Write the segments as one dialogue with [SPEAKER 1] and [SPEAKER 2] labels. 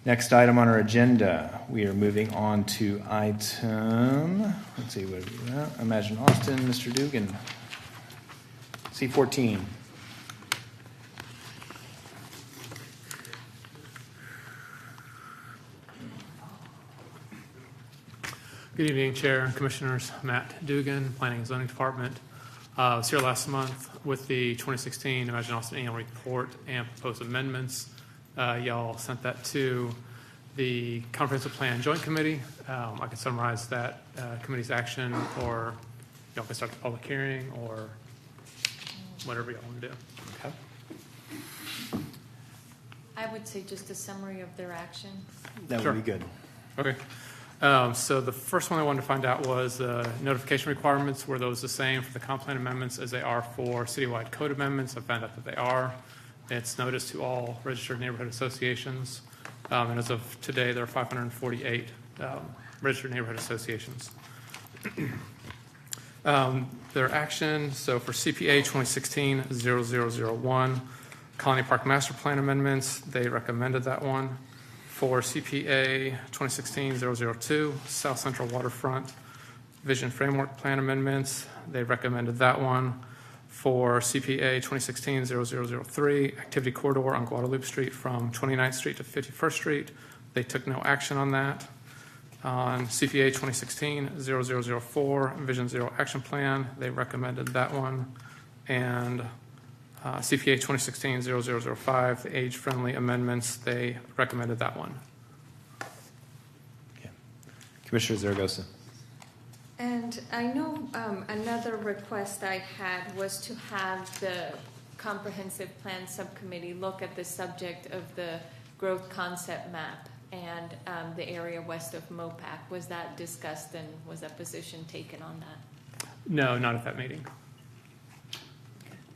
[SPEAKER 1] Next item on our agenda, we are moving on to item, let's see, what have we got? Imagine Austin, Mr. Dugan. C14.
[SPEAKER 2] Good evening, Chair and Commissioners. Matt Dugan, Planning and Zoning Department. I was here last month with the 2016 Imagine Austin Annual Report and proposed amendments. Y'all sent that to the Comprehensive Plan Joint Committee. I can summarize that committee's action, or y'all can start the public hearing, or whatever y'all want to do.
[SPEAKER 1] Okay.
[SPEAKER 3] I would say just a summary of their action.
[SPEAKER 1] That
[SPEAKER 2] Sure.
[SPEAKER 1] would be good.
[SPEAKER 2] Okay. So the first one I wanted to find out was notification requirements. Were those the same for the comp plan amendments as they are for citywide code amendments? I found out that they are. It's noticed to all registered neighborhood associations. And as of today, there are 548 registered neighborhood associations. Their action, so for CPA 2016-0001, Colony Park Master Plan amendments, they recommended that one. For CPA 2016-002, South Central Waterfront Vision Framework Plan amendments, they recommended that one. For CPA 2016-0003, Activity Corridor on Guadalupe Street from 29th Street to 51st Street, they took no action on that. On CPA 2016-0004, Vision Zero Action Plan, they recommended that one. And CPA 2016-0005, the age-friendly amendments, they recommended that one.
[SPEAKER 1] Okay. Commissioner Zaragoza.
[SPEAKER 3] And I know another request I had was to have the Comprehensive Plan Subcommittee look at the subject of the growth concept map and the area west of MOPAC. Was that discussed and was that position taken on that?
[SPEAKER 2] No, not at that meeting.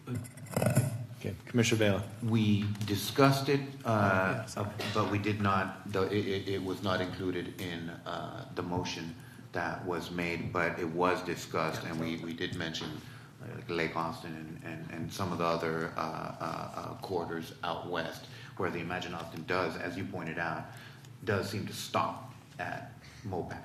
[SPEAKER 1] Okay. Commissioner Bailey.
[SPEAKER 4] We discussed it,
[SPEAKER 2] sorry.
[SPEAKER 4] but we did not, it was not included in the motion that was made, but it was discussed, and we did mention Lake Austin and some of the other corridors out west, where the Imagine Austin does, as you pointed out, does seem to stop at MOPAC,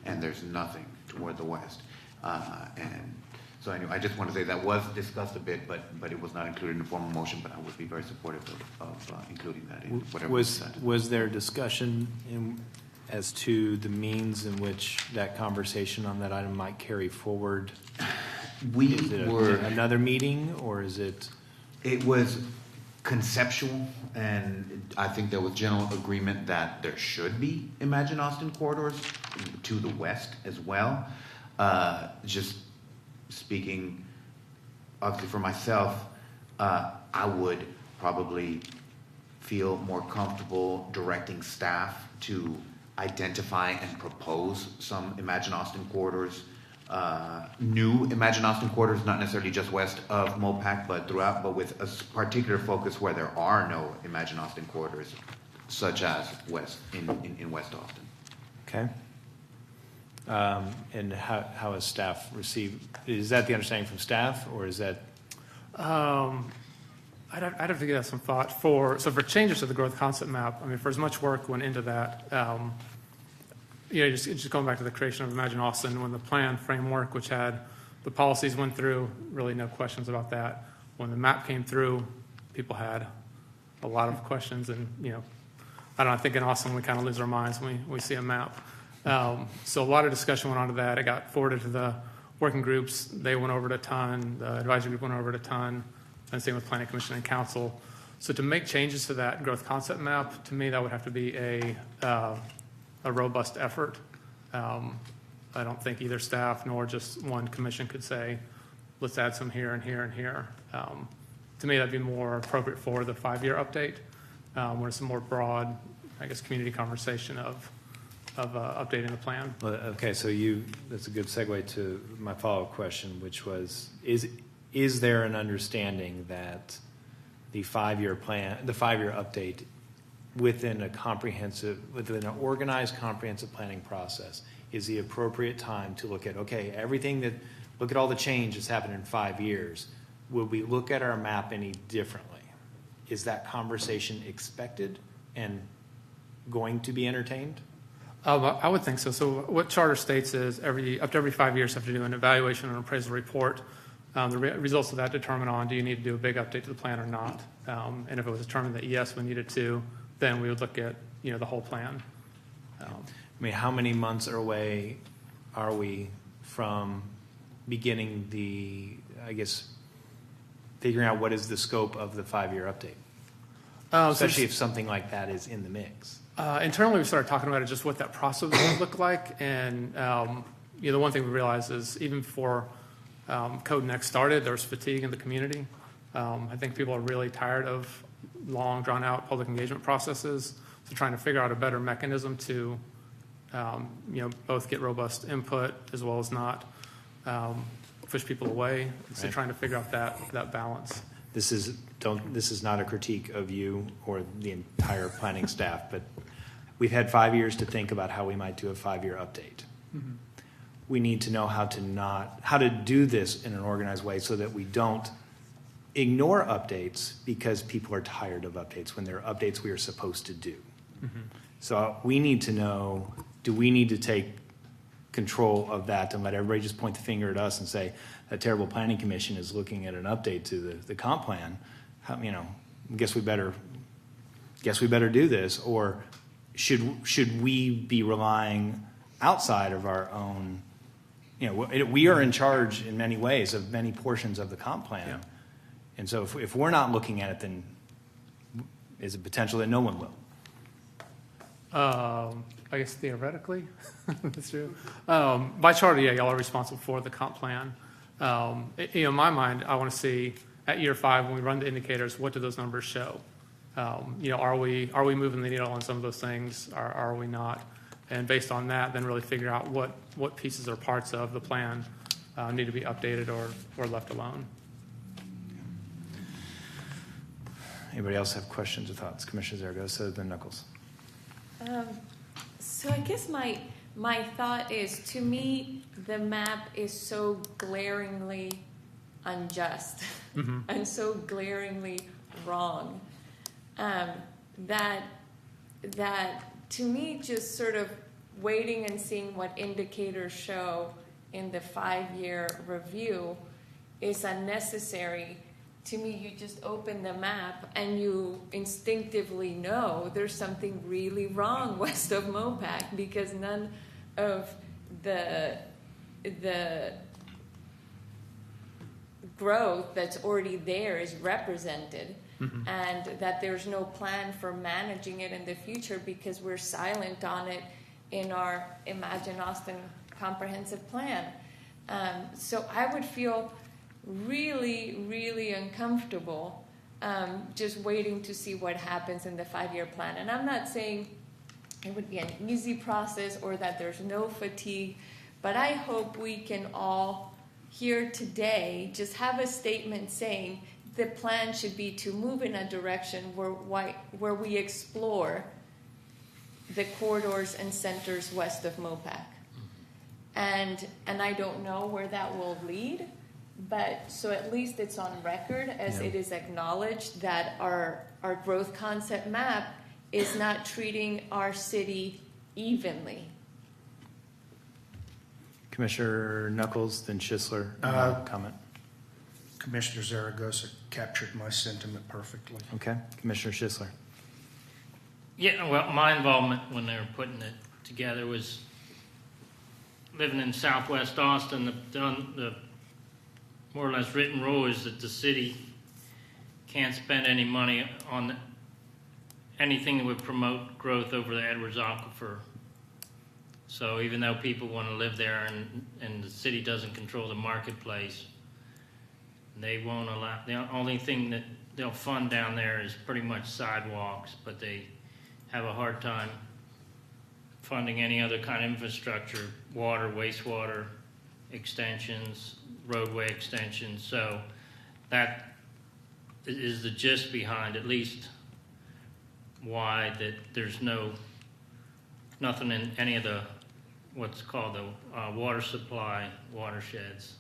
[SPEAKER 4] and there's nothing toward the west. And so anyway, I just want to say that was discussed a bit, but it was not included in the formal motion, but I would be very supportive of including that in whatever
[SPEAKER 1] Was there discussion as to the means in which that conversation on that item might carry forward? Is it another meeting, or is it?
[SPEAKER 4] It was conceptual, and I think there was general agreement that there should be Imagine Austin corridors to the west as well. Just speaking, obviously for myself, I would probably feel more comfortable directing staff to identify and propose some Imagine Austin corridors, new Imagine Austin corridors, not necessarily just west of MOPAC, but throughout, but with a particular focus where there are no Imagine Austin corridors, such as west in West Austin.
[SPEAKER 1] Okay. And how has staff received? Is that the understanding from staff, or is that?
[SPEAKER 2] I'd have to give that some thought. For changes to the growth concept map, I mean, for as much work went into that, just going back to the creation of Imagine Austin, when the plan framework, which had the policies went through, really no questions about that. When the map came through, people had a lot of questions, and I think in Austin we kind of lose our minds when we see a map. So a lot of discussion went on to that. It got forwarded to the working groups. They went over it a ton. The advisory group went over it a ton. And same with Planning Commission and Council. So to make changes to that growth concept map, to me, that would have to be a robust effort. I don't think either staff nor just one commission could say, let's add some here and here and here. To me, that'd be more appropriate for the 5-year update, where it's a more broad, community conversation of updating the plan.
[SPEAKER 1] Well, okay, so that's a good segue to my follow-up question, which was, is there an understanding that the 5-year plan, the 5-year update within an organized comprehensive planning process is the appropriate time to look at, look at all the change that's happened in 5 years. Will we look at our map any differently? Is that conversation expected? And going to be entertained?
[SPEAKER 2] I would think so. So what charter states is up to every 5 years have to do an evaluation and appraisal report. The results of that determine on do you need to do a big update to the plan or not. And if it was determined that yes, we needed to, then we would look at the whole plan.
[SPEAKER 1] I mean, how many months away are we from beginning figuring out what is the scope of the 5-year update? Especially if something like that is in the mix.
[SPEAKER 2] Internally, we started talking about it, just what that process would look like. And the one thing we realized is even before Code Next started, there was fatigue in the community. I think people are really tired of long, drawn-out public engagement processes. So trying to figure out a better mechanism to both get robust input as well as not push people away. So
[SPEAKER 1] Right.
[SPEAKER 2] trying to figure out that balance.
[SPEAKER 1] This is not a critique of you or the entire planning staff, but we've had 5 years to think about how we might do a 5-year update.
[SPEAKER 2] Mm-hmm.
[SPEAKER 1] We need to know how to do this in an organized way so that we don't ignore updates because people are tired of updates when they're updates we are supposed to do.
[SPEAKER 2] Mm-hmm.
[SPEAKER 1] So we need to know, do we need to take control of that and let everybody just point the finger at us and say that terrible planning commission is looking at an update to the comp plan? Guess we better do this, or should we be relying outside of our own? We are in charge in many ways of many portions of the comp plan,
[SPEAKER 2] Yeah.
[SPEAKER 1] and so if we're not looking at it, then is it potential that no one will?
[SPEAKER 2] I guess theoretically, that's true. By charter, yeah, y'all are responsible for the comp plan. In my mind, I want to see at year 5 when we run the indicators, what do those numbers show? Are we moving the needle on some of those things? Are we not? And based on that, then really figure out what pieces or parts of the plan need to be updated or left alone.
[SPEAKER 1] Anybody else have questions or thoughts? Commissioner Zaragoza, then Knuckles.
[SPEAKER 3] So I guess my thought is, to me, the map is so glaringly unjust
[SPEAKER 2] Mm-hmm.
[SPEAKER 3] and so glaringly wrong that to me, just sort of waiting and seeing what indicators show in the 5-year review is unnecessary. To me, you just open the map and you instinctively know there's something really wrong west of Mopac because none of the growth that's already there is represented.
[SPEAKER 2] Mm-hmm.
[SPEAKER 3] And that there's no plan for managing it in the future because we're silent on it in our Imagine Austin comprehensive plan. So I would feel really, really uncomfortable just waiting to see what happens in the 5-year plan. And I'm not saying it would be an easy process or that there's no fatigue, but I hope we can all here today just have a statement saying the plan should be to move in a direction where we explore the corridors and centers west of Mopac. And I don't know where that will lead, but so at least it's on record as it is acknowledged that our growth concept map is not treating our city evenly.
[SPEAKER 1] Commissioner Knuckles, then Schisler, comment.
[SPEAKER 5] Commissioner Zaragoza captured my sentiment perfectly.
[SPEAKER 1] Okay, Commissioner Schisler.
[SPEAKER 6] Yeah, well, my involvement when they were putting it together was living in Southwest Austin. The more or less written rule is that the city can't spend any money on anything that would promote growth over the Edwards Aquifer. So even though people want to live there and the city doesn't control the marketplace, they won't allow. The only thing that they'll fund down there is pretty much sidewalks, but they have a hard time funding any other kind of infrastructure, water, wastewater extensions, roadway extensions. So that is the gist behind at least why that there's nothing in any of the what's called the water supply watersheds.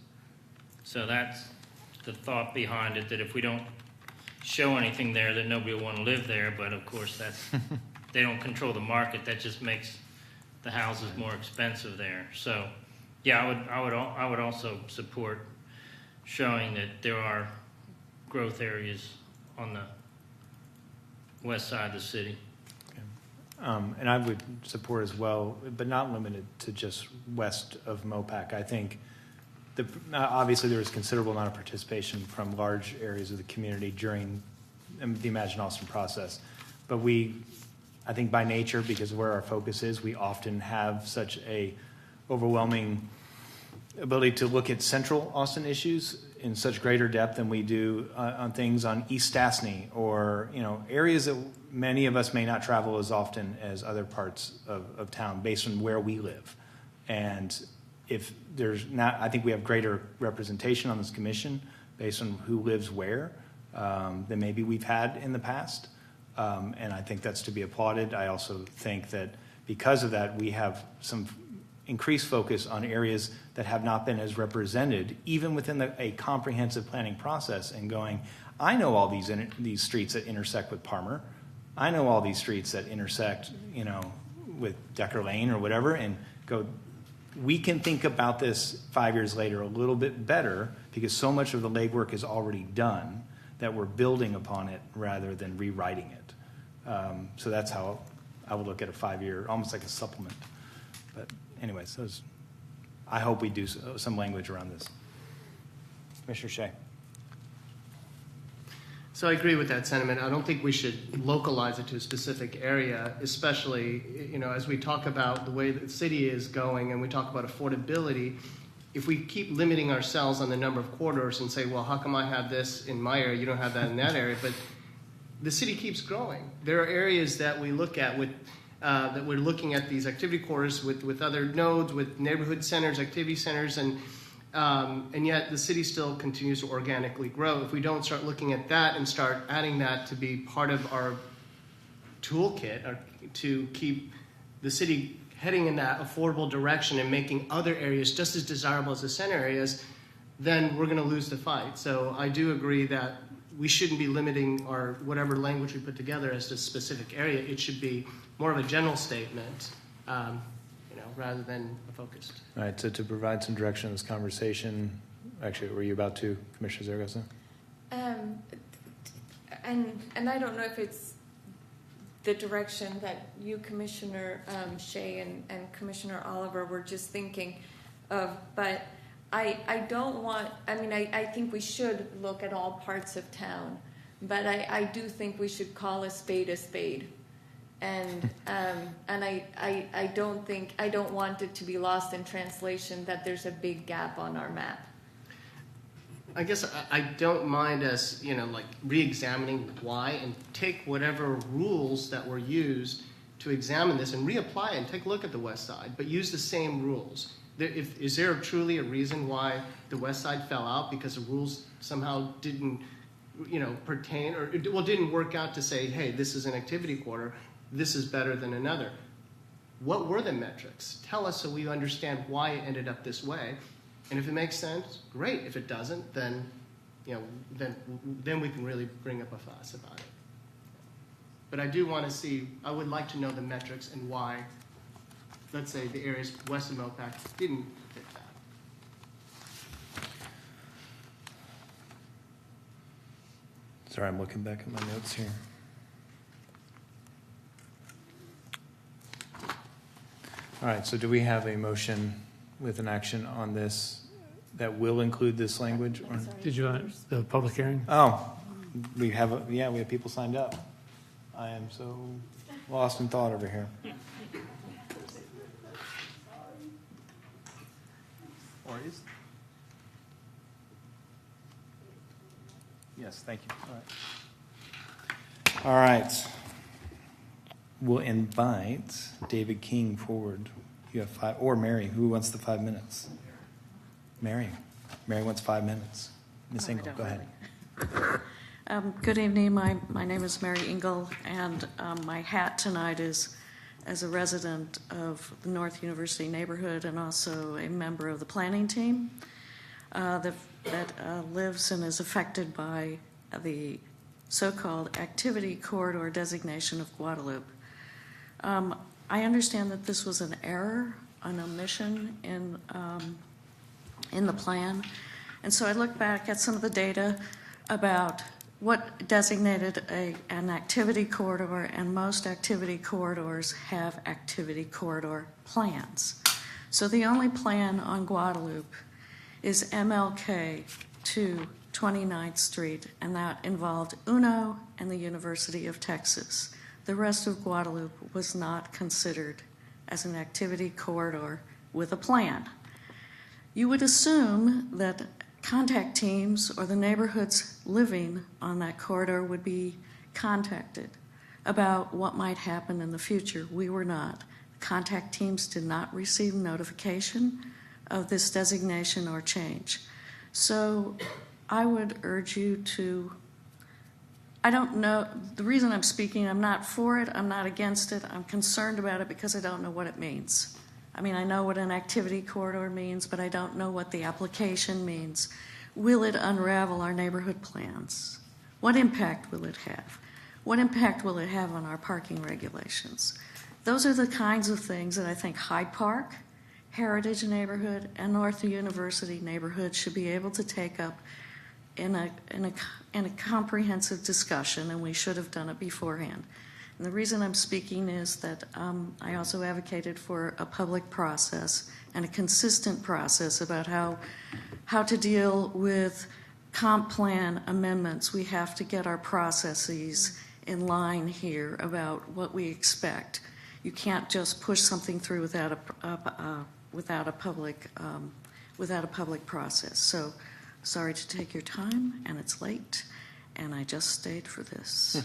[SPEAKER 6] So that's the thought behind it, that if we don't show anything there, that nobody will want to live there. But of course, that's they don't control the market. That just makes the houses more expensive there. So, yeah, I would also support showing that there are growth areas on the west side of the city.
[SPEAKER 1] And I would support as well, but not limited to just west of MOPAC. I think obviously there was considerable amount of participation from large areas of the community during the Imagine Austin process. But I think by nature, because of where our focus is, we often have such a overwhelming ability to look at central Austin issues in such greater depth than we do on things on East Stastney or areas that many of us may not travel as often as other parts of town based on where we live. And if there's not, I think we have greater representation on this commission based on who lives where than maybe we've had in the past. And I think that's to be applauded. I also think that because of that, we have some increased focus on areas that have not been as represented, even within a comprehensive planning process, and going, I know all these streets that intersect with Palmer. I know all these streets that intersect, with Decker Lane or whatever, and go, we can think about this 5 years later a little bit better because so much of the legwork is already done that we're building upon it rather than rewriting it. So that's how I would look at a 5-year, almost like a supplement. But anyways, I hope we do some language around this. Commissioner Shea.
[SPEAKER 7] So I agree with that sentiment. I don't think we should localize it to a specific area, especially, as we talk about the way the city is going and we talk about affordability. If we keep limiting ourselves on the number of corridors and say, well, how come I have this in my area, you don't have that in that area? But the city keeps growing. There are areas that we look at that we're looking at these activity corridors with other nodes, with neighborhood centers, activity centers, and yet the city still continues to organically grow. If we don't start looking at that and start adding that to be part of our toolkit to keep the city heading in that affordable direction and making other areas just as desirable as the center areas, then we're going to lose the fight. So I do agree that we shouldn't be limiting our whatever language we put together as to a specific area. It should be more of a general statement, rather than a focused.
[SPEAKER 1] All right, so to provide some direction in this conversation, actually, were you about to, Commissioner Zaragoza?
[SPEAKER 3] And I don't know if it's the direction that you, Commissioner Shea, and Commissioner Oliver were just thinking of, but I don't want, I think we should look at all parts of town, but I do think we should call a spade a spade. And I don't want it to be lost in translation that there's a big gap on our map.
[SPEAKER 7] I guess I don't mind us, re-examining why and take whatever rules that were used to examine this and reapply it and take a look at the west side, but use the same rules. Is there truly a reason why the west side fell out because the rules somehow didn't, pertain or didn't work out to say, hey, this is an activity quarter. This is better than another. What were the metrics? Tell us so we understand why it ended up this way. And if it makes sense, great. If it doesn't, then then we can really bring up a fuss about it. But I do want to see, I would like to know the metrics and why, let's say, the areas west of MOPAC didn't fit that.
[SPEAKER 1] Sorry, I'm looking back at my notes here. All right, so do we have a motion with an action on this that will include this language? Or?
[SPEAKER 2] Did you want the public hearing?
[SPEAKER 1] Oh, we have people signed up. I am so lost in thought over here. Or is? Yes, thank you. All right. We'll invite David King forward. You have 5, or Mary. Who wants the 5 minutes? Mary. Mary wants 5 minutes. Ms. Engel, go ahead.
[SPEAKER 8] Good evening. My name is Mary Engel, and my hat tonight is as a resident of the North University neighborhood and also a member of the planning team that lives and is affected by the so-called activity corridor designation of Guadalupe. I understand that this was an error, an omission in the plan. And so I looked back at some of the data about what designated an activity corridor, and most activity corridors have activity corridor plans. So the only plan on Guadalupe is MLK to 29th Street, and that involved UNO and the University of Texas. The rest of Guadalupe was not considered as an activity corridor with a plan. You would assume that contact teams or the neighborhoods living on that corridor would be contacted about what might happen in the future. We were not. Contact teams did not receive notification of this designation or change. So I would urge you to, I don't know, the reason I'm speaking, I'm not for it, I'm not against it, I'm concerned about it because I don't know what it means. I mean, I know what an activity corridor means, but I don't know what the application means. Will it unravel our neighborhood plans? What impact will it have? What impact will it have on our parking regulations? Those are the kinds of things that I think Hyde Park, Heritage neighborhood, and North University neighborhood should be able to take up in a comprehensive discussion, and we should have done it beforehand. And the reason I'm speaking is that I also advocated for a public process and a consistent process about how to deal with comp plan amendments. We have to get our processes in line here about what we expect. You can't just push something through without a public process. So sorry to take your time, and it's late, and I just stayed for this.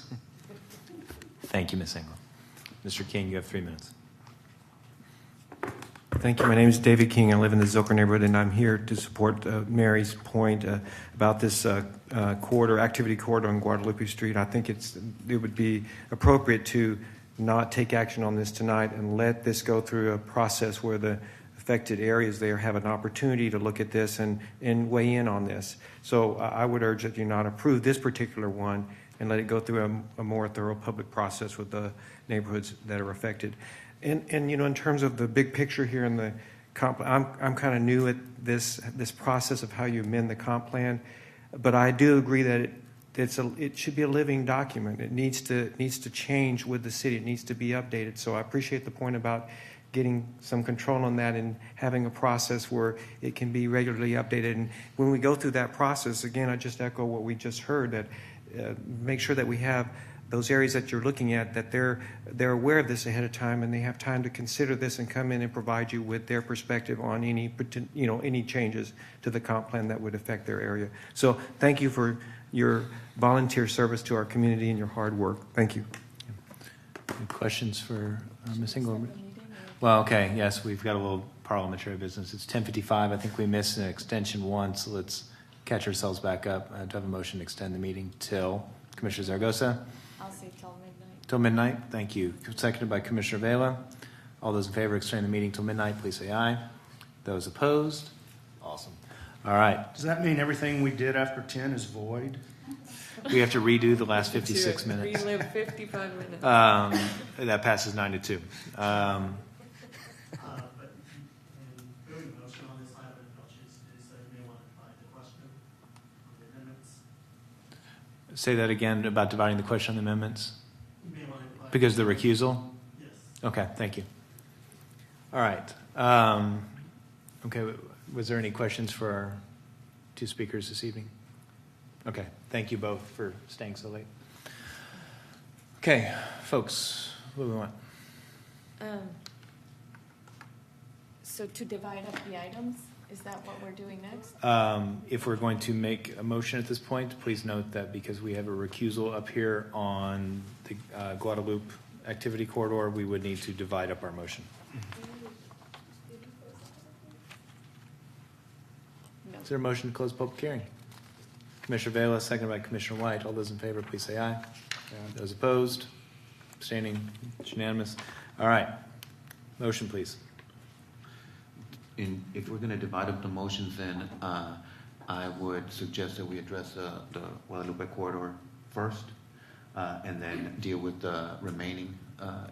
[SPEAKER 1] Thank you, Ms. Engel. Mr. King, you have 3 minutes.
[SPEAKER 9] Thank you. My name is David King. I live in the Zilker neighborhood, and I'm here to support Mary's point about this activity corridor on Guadalupe Street. I think it would be appropriate to not take action on this tonight and let this go through a process where the affected areas there have an opportunity to look at this and weigh in on this. So I would urge that you not approve this particular one and let it go through a more thorough public process with the neighborhoods that are affected. And you know, in terms of the big picture here in the comp, I'm kind of new at this process of how you amend the comp plan, but I do agree that it should be a living document. It needs to change with the city. It needs to be updated. So I appreciate the point about getting some control on that and having a process where it can be regularly updated. And when we go through that process, again, I just echo what we just heard, that make sure that we have those areas that you're looking at, that they're aware of this ahead of time, and they have time to consider this and come in and provide you with their perspective on any changes to the comp plan that would affect their area. So thank you for your volunteer service to our community and your hard work. Thank you.
[SPEAKER 1] Any questions for Ms. Engel? Well, okay, yes, we've got a little parliamentary business. It's 10:55. I think we missed an extension once, so let's catch ourselves back up. I have a motion to extend the meeting till Commissioner Zaragoza.
[SPEAKER 3] I'll say till midnight.
[SPEAKER 1] Till midnight. Thank you. Seconded by Commissioner Vela. All those in favor of extending the meeting till midnight, please say aye. Those opposed? Awesome. All right.
[SPEAKER 5] Does that mean everything we did after 10 is void?
[SPEAKER 1] We have to redo the last 56 minutes.
[SPEAKER 3] Relive 55 minutes.
[SPEAKER 1] That passes 9-2.
[SPEAKER 10] But in doing the motion on this, I have an indulgence to do so. You may want to divide the question on the amendments.
[SPEAKER 1] Say that again about dividing the question on the amendments.
[SPEAKER 10] You may want to divide
[SPEAKER 1] Because the recusal?
[SPEAKER 10] Yes.
[SPEAKER 1] Okay, thank you. All right. Okay, was there any questions for our two speakers this evening? Okay, thank you both for staying so late. Okay, folks, what do we want?
[SPEAKER 3] So to divide up the items, is that what we're doing next?
[SPEAKER 1] If we're going to make a motion at this point, please note that because we have a recusal up here on the Guadalupe activity corridor, we would need to divide up our motion.
[SPEAKER 3] No.
[SPEAKER 1] Is there a motion to close public hearing? Commissioner Vela, seconded by Commissioner White. All those in favor, please say aye. Those opposed? Abstaining? It's unanimous. All right. Motion, please.
[SPEAKER 4] If we're going to divide up the motions, then I would suggest that we address the Guadalupe corridor first, and then deal with the remaining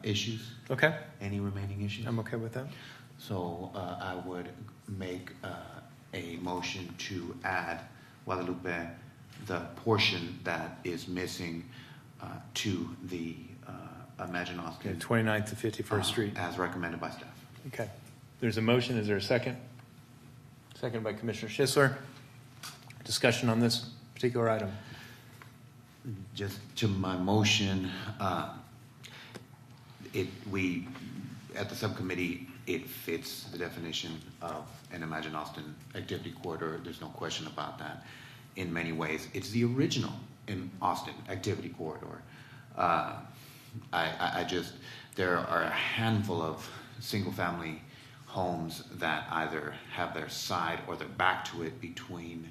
[SPEAKER 4] issues,
[SPEAKER 1] Okay,
[SPEAKER 4] any remaining issues.
[SPEAKER 1] I'm okay with that.
[SPEAKER 4] So I would make a motion to add Guadalupe, the portion that is missing to the Imagine
[SPEAKER 1] Okay,
[SPEAKER 4] Austin
[SPEAKER 1] 29th to 51st Street.
[SPEAKER 4] as recommended by staff.
[SPEAKER 1] Okay. There's a motion. Is there a second? Second by Commissioner Schisler. Discussion on this particular item.
[SPEAKER 4] Just to my motion, we at the subcommittee, it fits the definition of an Imagine Austin activity corridor. There's no question about that. In many ways, it's the original in Austin activity corridor. There are a handful of single-family homes that either have their side or their back to it between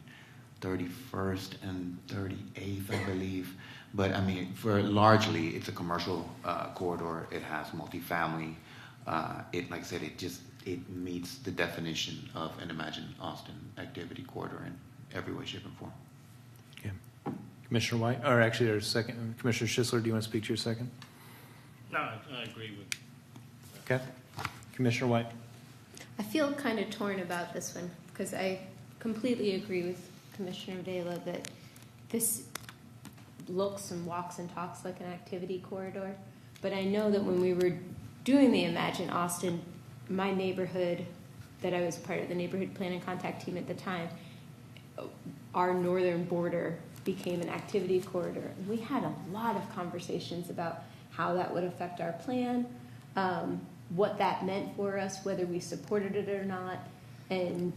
[SPEAKER 4] 31st and 38th, I believe. But I mean, largely, it's a commercial corridor. It has multifamily. Like I said, it meets the definition of an Imagine Austin activity corridor in every way, shape, and form.
[SPEAKER 1] Okay. Commissioner White, or actually, there's a second. Commissioner Schisler, do you want to speak to your second?
[SPEAKER 6] No, I agree with.
[SPEAKER 1] Okay. Commissioner White.
[SPEAKER 11] I feel kind of torn about this one because I completely agree with Commissioner Vela that this looks and walks and talks like an activity corridor. But I know that when we were doing the Imagine Austin, my neighborhood, that I was part of the neighborhood plan and contact team at the time, our northern border became an activity corridor. And we had a lot of conversations about how that would affect our plan, what that meant for us, whether we supported it or not. And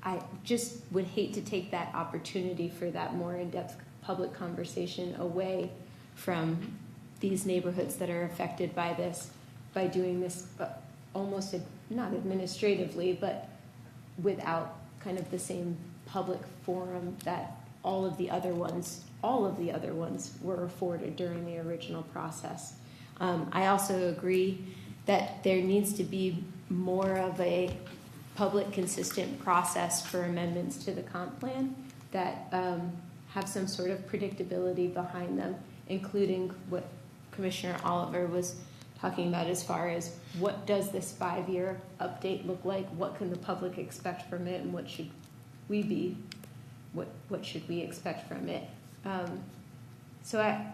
[SPEAKER 11] I just would hate to take that opportunity for that more in-depth public conversation away from these neighborhoods that are affected by this, by doing this almost not administratively, but without kind of the same public forum that all of the other ones were afforded during the original process. I also agree that there needs to be more of a public consistent process for amendments to the comp plan that have some sort of predictability behind them, including what Commissioner Oliver was talking about as far as what does this 5-year update look like, what can the public expect from it, and what should we expect from it. So I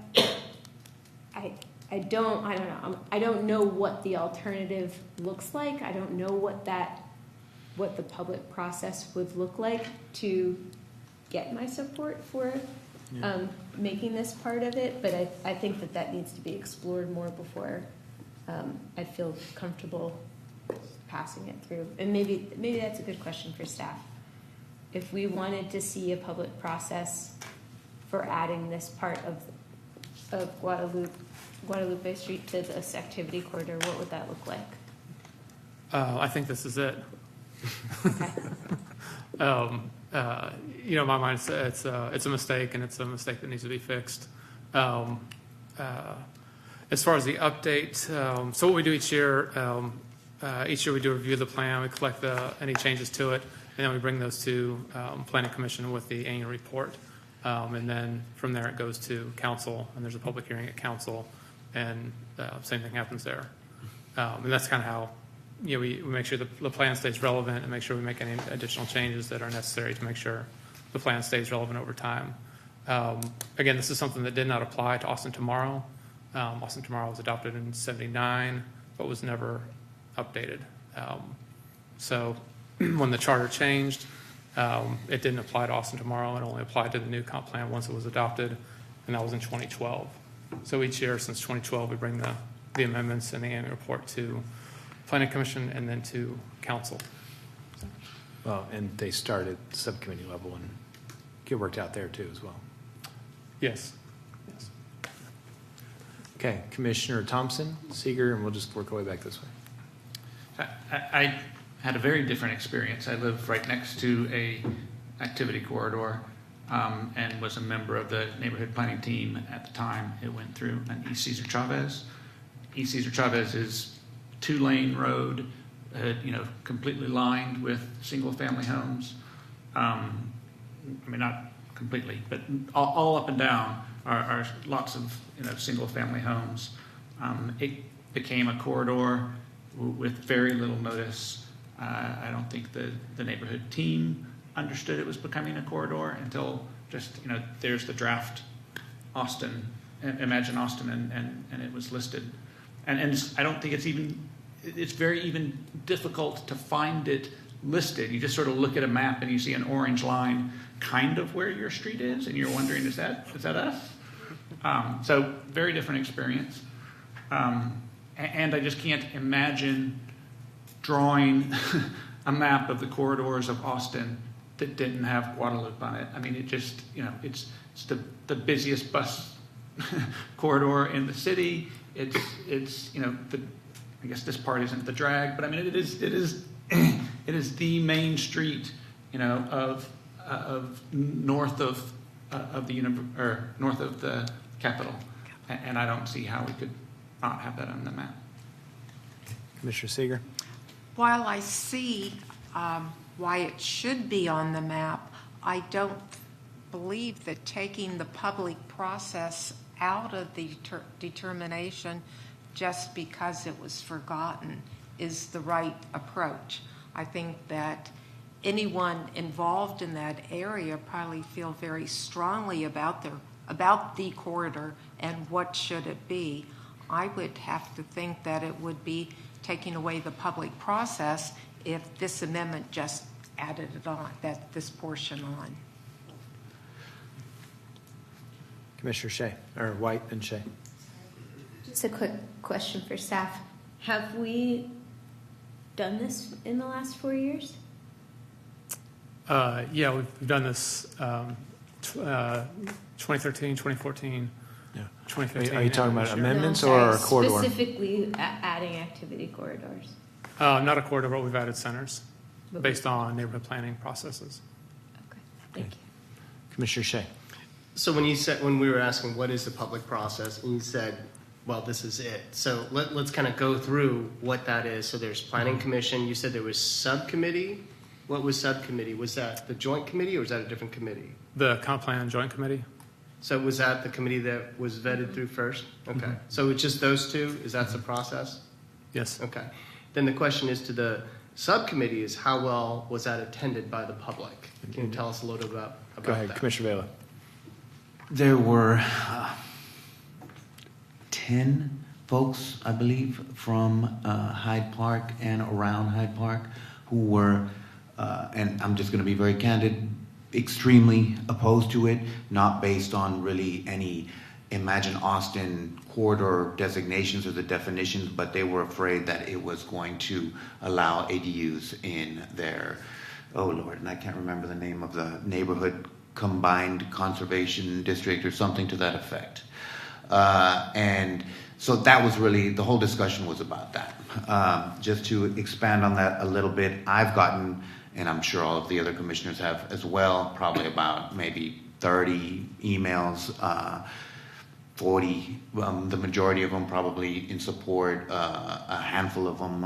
[SPEAKER 11] don't know what the alternative looks like. I don't know what the public process would look like to get my support for making this part of it. But I think that needs to be explored more before I feel comfortable passing it through. And maybe that's a good question for staff. If we wanted to see a public process for adding this part of Guadalupe Street to this activity corridor, what would that look like?
[SPEAKER 2] I think this is it.
[SPEAKER 11] Okay.
[SPEAKER 2] In my mind, it's a mistake, and it's a mistake that needs to be fixed. As far as the update, so what we do each year we do a review of the plan, we collect any changes to it, and then we bring those to Planning Commission with the annual report. And then from there it goes to council, and there's a public hearing at council, and same thing happens there. And that's kind of how we make sure the plan stays relevant and make sure we make any additional changes that are necessary to make sure the plan stays relevant over time. Again, this is something that did not apply to Austin Tomorrow. Austin Tomorrow was adopted in '79, but was never updated. So when the charter changed, it didn't apply to Austin Tomorrow. It only applied to the new comp plan once it was adopted, and that was in 2012. So each year since 2012, we bring the amendments and the annual report to Planning Commission and then to council.
[SPEAKER 1] Well, and they start at subcommittee level and get worked out there too as well.
[SPEAKER 2] Yes.
[SPEAKER 1] Okay, Commissioner Thompson, Seeger, and we'll just work our way back this way.
[SPEAKER 12] I had a very different experience. I live right next to a activity corridor and was a member of the neighborhood planning team at the time it went through on East Cesar Chavez. East Cesar Chavez is 2-lane road, completely lined with single-family homes. Not completely, but all up and down are lots of single-family homes. became a corridor with very little notice. I don't think the neighborhood team understood it was becoming a corridor until just, there's the draft Austin, Imagine Austin, and it was listed. And I don't think it's very even difficult to find it listed. You just sort of look at a map and you see an orange line kind of where your street is, and you're wondering, is that us? So very different experience. And I just can't imagine drawing a map of the corridors of Austin that didn't have Guadalupe on it. I mean, it just, it's the busiest bus corridor in the city. It's I guess this part isn't the drag, but I mean, it is the main street, of north of north of the Capitol, and I don't see how we could not have that on the map.
[SPEAKER 1] Commissioner Seeger?
[SPEAKER 13] While I see why it should be on the map, I don't believe that taking the public process out of the determination just because it was forgotten is the right approach. I think that anyone involved in that area probably feel very strongly about the corridor and what should it be. I would have to think that it would be taking away the public process if this amendment just added it on, this portion on.
[SPEAKER 1] Commissioner Shea, or White and Shea.
[SPEAKER 11] Just a quick question for staff. Have we done this in the last 4 years?
[SPEAKER 2] Yeah, we've done this 2013, 2014,
[SPEAKER 1] Yeah.
[SPEAKER 2] 2015.
[SPEAKER 1] Are you talking about
[SPEAKER 2] and this year.
[SPEAKER 1] amendments
[SPEAKER 11] No,
[SPEAKER 1] or a
[SPEAKER 11] sorry,
[SPEAKER 1] corridor?
[SPEAKER 11] Specifically adding activity corridors.
[SPEAKER 2] Not a corridor, but we've added centers based on neighborhood planning processes.
[SPEAKER 11] Okay, thank you.
[SPEAKER 1] Commissioner Shea.
[SPEAKER 7] So when we were asking what is the public process, and you said, well, this is it. So let's kind of go through what that is. So there's planning commission. You said there was subcommittee. What was subcommittee? Was that the joint committee or was that a different committee?
[SPEAKER 2] The Comp Plan Joint Committee.
[SPEAKER 7] So was that the committee that was vetted through first? Okay. So it's just those two? Is that the process?
[SPEAKER 2] Yes.
[SPEAKER 7] Okay. Then the question is to the subcommittee is how well was that attended by the public? Can you tell us a little bit about
[SPEAKER 1] Go ahead,
[SPEAKER 7] that?
[SPEAKER 1] Commissioner Vela.
[SPEAKER 4] There were 10 folks, I believe, from Hyde Park and around Hyde Park who were, and I'm just going to be very candid, extremely opposed to it, not based on really any Imagine Austin corridor designations or the definitions, but they were afraid that it was going to allow ADUs in their, oh Lord, and I can't remember the name of the neighborhood combined conservation district or something to that effect. And so that was really, the whole discussion was about that. Just to expand on that a little bit, I've gotten, and I'm sure all of the other commissioners have as well, probably about maybe 30 emails, 40, the majority of them probably in support, a handful of them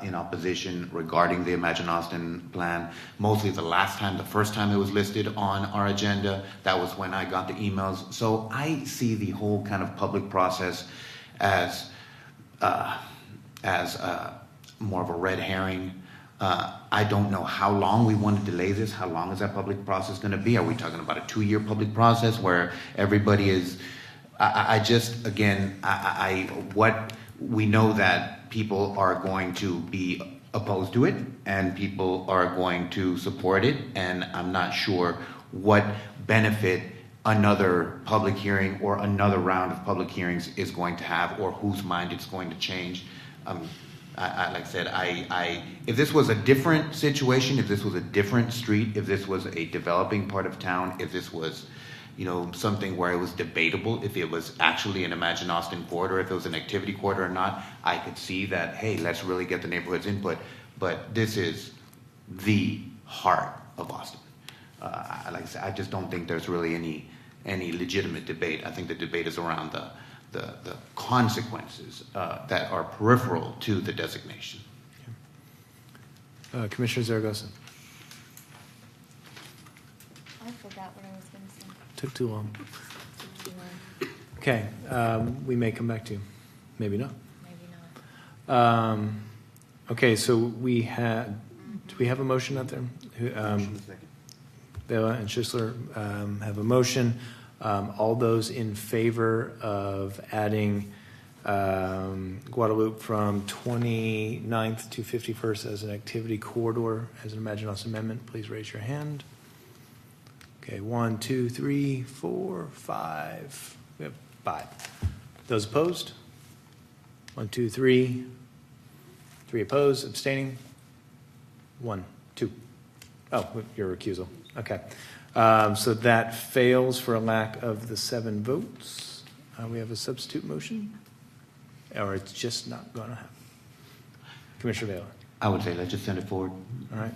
[SPEAKER 4] in opposition regarding the Imagine Austin plan. Mostly the first time it was listed on our agenda, that was when I got the emails. So I see the whole kind of public process as more of a red herring. I don't know how long we want to delay this. How long is that public process going to be? Are we talking about a 2-year public process where everybody is... what we know that people are going to be opposed to it and people are going to support it, and I'm not sure what benefit another public hearing or another round of public hearings is going to have, or whose mind it's going to change. Like I said, if this was a different situation, if this was a different street, if this was a developing part of town, if this was something where it was debatable if it was actually an Imagine Austin corridor, if it was an activity corridor or not, I could see that, hey, let's really get the neighborhood's input. But this is the heart of Austin. Like I said, I just don't think there's really any legitimate debate. I think the debate is around the consequences that are peripheral to the designation.
[SPEAKER 1] Commissioner Zaragoza.
[SPEAKER 11] I forgot what I was going to say.
[SPEAKER 1] Took too long. Okay, we may come back to you. Maybe not.
[SPEAKER 11] Maybe not.
[SPEAKER 1] Okay, so do we have a motion out there? Bela and Schisler have a motion. All those in favor of adding Guadalupe from 29th to 51st as an activity corridor, as an Imagine Us amendment, please raise your hand. Okay, 1, 2, 3, 4, 5. We have 5. Those opposed? 1, 2, 3. 3 opposed, abstaining? 1, 2. Oh, your recusal. Okay. So that fails for a lack of the 7 votes. We have a substitute motion? Or it's just not going to happen? Commissioner Vela?
[SPEAKER 4] I would say let's just send it forward.
[SPEAKER 1] All right.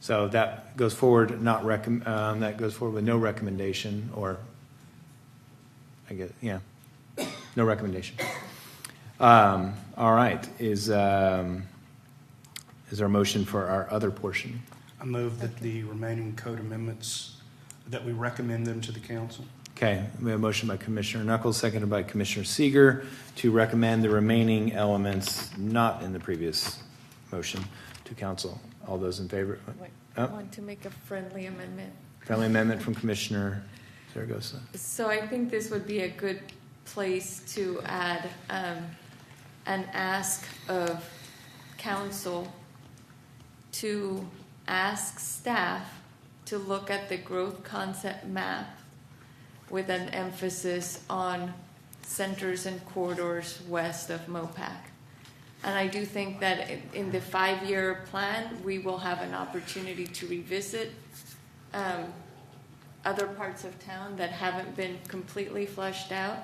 [SPEAKER 1] So that goes forward, that goes forward with no recommendation, or I guess, yeah, no recommendation. All right. Is there a motion for our other portion?
[SPEAKER 5] I move that the remaining code amendments, that we recommend them to the council.
[SPEAKER 1] Okay, we have a motion by Commissioner Knuckles, seconded by Commissioner Seeger, to recommend the remaining elements not in the previous motion to council. All those in favor?
[SPEAKER 3] Wait, I want to make a friendly amendment.
[SPEAKER 1] Friendly amendment from Commissioner Zaragoza.
[SPEAKER 3] So I think this would be a good place to add an ask of council to ask staff to look at the growth concept map with an emphasis on centers and corridors west of MOPAC. And I do think that in the 5-year plan, we will have an opportunity to revisit other parts of town that haven't been completely fleshed out.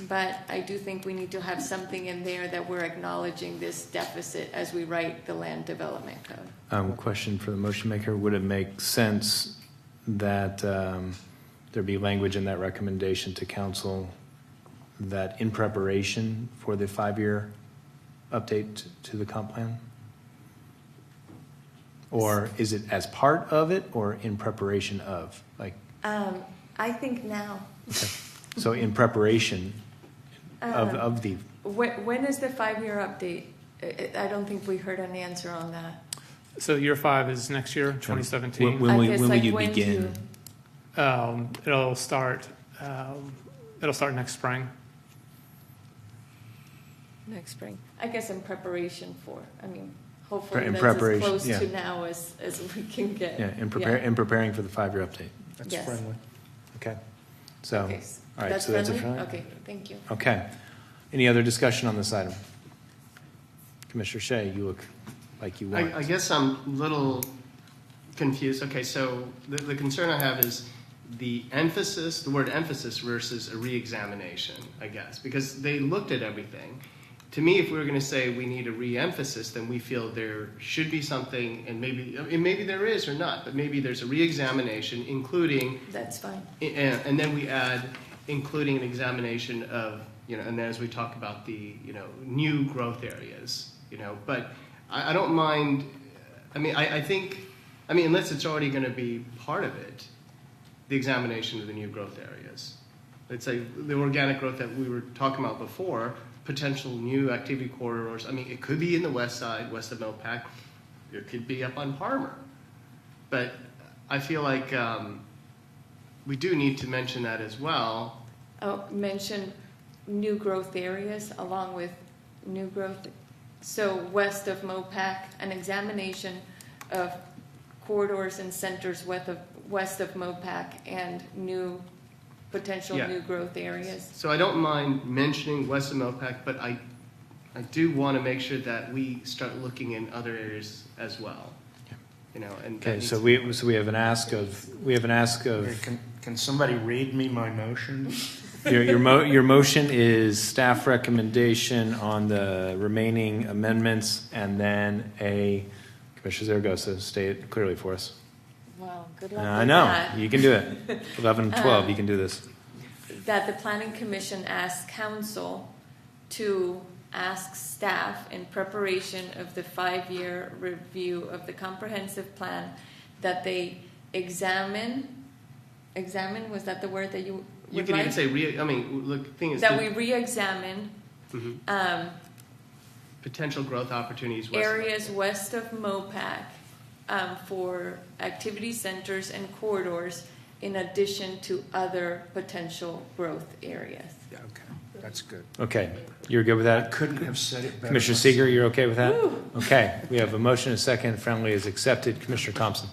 [SPEAKER 3] But I do think we need to have something in there that we're acknowledging this deficit as we write the land development code.
[SPEAKER 1] Question for the motion maker. Would it make sense that there be language in that recommendation to council that in preparation for the 5-year update to the comp plan? Or is it as part of it or in preparation of?
[SPEAKER 3] I think now.
[SPEAKER 1] Okay. So in preparation of the...
[SPEAKER 3] When is the 5-year update? I don't think we heard an answer on that.
[SPEAKER 2] So year 5 is next year, 2017.
[SPEAKER 1] When will you begin?
[SPEAKER 2] It'll start next spring.
[SPEAKER 3] Next spring. I guess in preparation for, hopefully
[SPEAKER 1] In
[SPEAKER 3] that's
[SPEAKER 1] preparation,
[SPEAKER 3] as close
[SPEAKER 1] yeah.
[SPEAKER 3] to now as we can get.
[SPEAKER 1] Yeah, in preparing for the 5-year update.
[SPEAKER 5] That's
[SPEAKER 3] Yes.
[SPEAKER 5] friendly.
[SPEAKER 1] Okay. So,
[SPEAKER 3] Okay,
[SPEAKER 1] all right,
[SPEAKER 3] that's
[SPEAKER 1] so that's a
[SPEAKER 3] friendly?
[SPEAKER 1] friendly?
[SPEAKER 3] Okay, thank you.
[SPEAKER 1] Okay. Any other discussion on this item? Commissioner Shea, you look like you want.
[SPEAKER 7] I guess I'm a little confused. Okay, so the concern I have is the word emphasis versus a reexamination, I guess, because they looked at everything. To me, if we were going to say we need a re-emphasis, then we feel there should be something, and maybe there is or not, but maybe there's a re-examination, including.
[SPEAKER 3] That's fine.
[SPEAKER 7] And then we add, including an examination of, and then as we talk about the, new growth areas, but I don't mind. I think, unless it's already going to be part of it, the examination of the new growth areas. Let's say the organic growth that we were talking about before. Potential new activity corridors. It could be in the west side, west of MOPAC. It could be up on Palmer. But I feel like we do need to mention that as well.
[SPEAKER 3] Mention new growth areas along with new growth. So west of MOPAC, an examination of corridors and centers west of MOPAC and potential new growth areas.
[SPEAKER 7] So I don't mind mentioning west of MOPAC, but I do want to make sure that we start looking in other areos as well. And
[SPEAKER 1] Okay, so we have an ask of.
[SPEAKER 5] Can somebody read me my motion?
[SPEAKER 1] Your motion is staff recommendation on the remaining amendments, and then Commissioner Zaragoza, state it clearly for us.
[SPEAKER 3] Well, good luck
[SPEAKER 1] I
[SPEAKER 3] with
[SPEAKER 1] know.
[SPEAKER 3] that.
[SPEAKER 1] You can do it. 11 and 12, you can do this.
[SPEAKER 3] That the Planning Commission asks council to ask staff in preparation of the 5-year review of the comprehensive plan that they examine, was that the word that you would
[SPEAKER 7] you can
[SPEAKER 3] like?
[SPEAKER 7] even say, look, the thing is...
[SPEAKER 3] That we re-examine
[SPEAKER 7] Potential growth opportunities west of
[SPEAKER 3] areas west of MOPAC for activity centers and corridors in addition to other potential growth areas.
[SPEAKER 5] Yeah, okay, that's good.
[SPEAKER 1] Okay, you're good with that?
[SPEAKER 5] Couldn't have said it better.
[SPEAKER 1] Commissioner Seeger, you're okay with that? Okay, we have a motion, a second, friendly is accepted. Commissioner Thompson.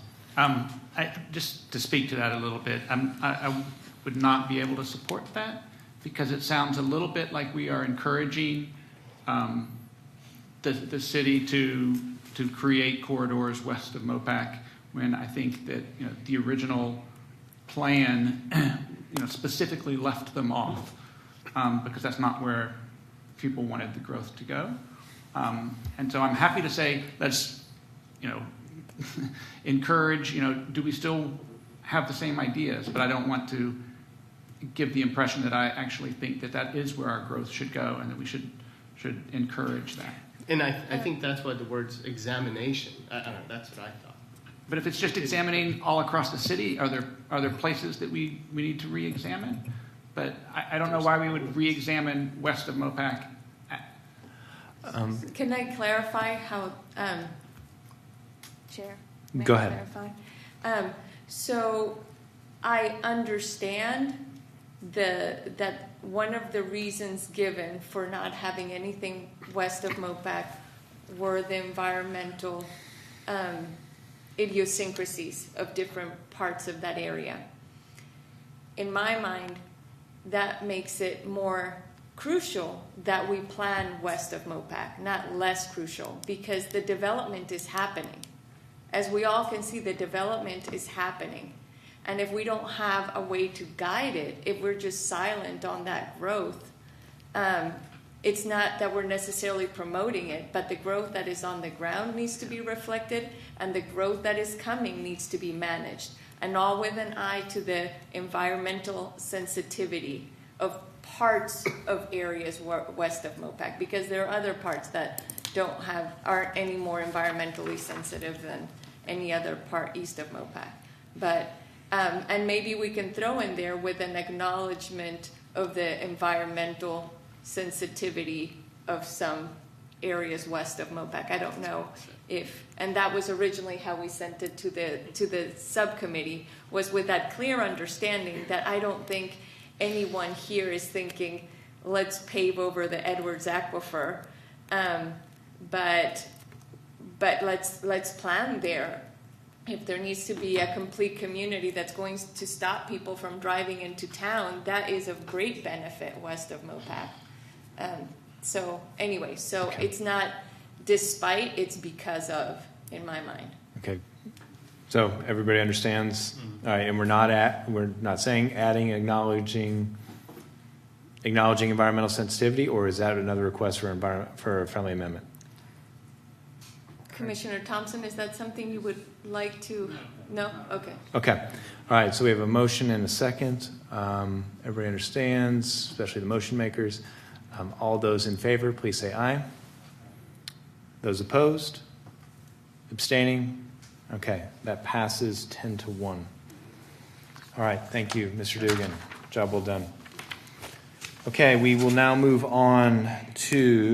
[SPEAKER 12] Just to speak to that a little bit, I would not be able to support that because it sounds a little bit like we are encouraging the city to create corridors west of MOPAC when I think that the original plan specifically left them off because that's not where people wanted the growth to go. And so I'm happy to say let's encourage, do we still have the same ideas? But I don't want to give the impression that I actually think that is where our growth should go and that we should encourage that.
[SPEAKER 7] And I think that's why the words examination, I don't know, that's what I thought.
[SPEAKER 12] But if it's just examining all across the city, are there places that we need to re-examine? But I don't know why we would re-examine west of MOPAC.
[SPEAKER 3] Can I clarify how, Chair? May
[SPEAKER 1] Go
[SPEAKER 3] I
[SPEAKER 1] ahead.
[SPEAKER 3] clarify? So I understand that one of the reasons given for not having anything west of MOPAC were the environmental idiosyncrasies of different parts of that area. In my mind, that makes it more crucial that we plan west of MOPAC, not less crucial, because the development is happening. As we all can see, the development is happening. And if we don't have a way to guide it, if we're just silent on that growth, it's not that we're necessarily promoting it, but the growth that is on the ground needs to be reflected, and the growth that is coming needs to be managed, and all with an eye to the environmental sensitivity of parts of areas west of MOPAC, because there are other parts that aren't any more environmentally sensitive than any other part east of MOPAC. But and maybe we can throw in there with an acknowledgement of the environmental sensitivity of some areas west of MOPAC. I don't know and that was originally how we sent it to the subcommittee, was with that clear understanding that I don't think anyone here is thinking, let's pave over the Edwards Aquifer, but let's plan there. If there needs to be a complete community that's going to stop people from driving into town, that is of great benefit west of MOPAC. It's not despite, it's because of, in my mind.
[SPEAKER 1] Okay. So everybody understands? All right, and we're not saying adding, acknowledging environmental sensitivity, or is that another request for a friendly amendment?
[SPEAKER 3] Commissioner Thompson, is that something you would like to? No? Okay.
[SPEAKER 1] Okay. All right, so we have a motion and a second. Everybody understands, especially the motion makers. All those in favor, please say aye. Those opposed? Abstaining? Okay, that passes 10-1. All right, thank you, Mr. Dugan. Job well done. Okay, we will now move on to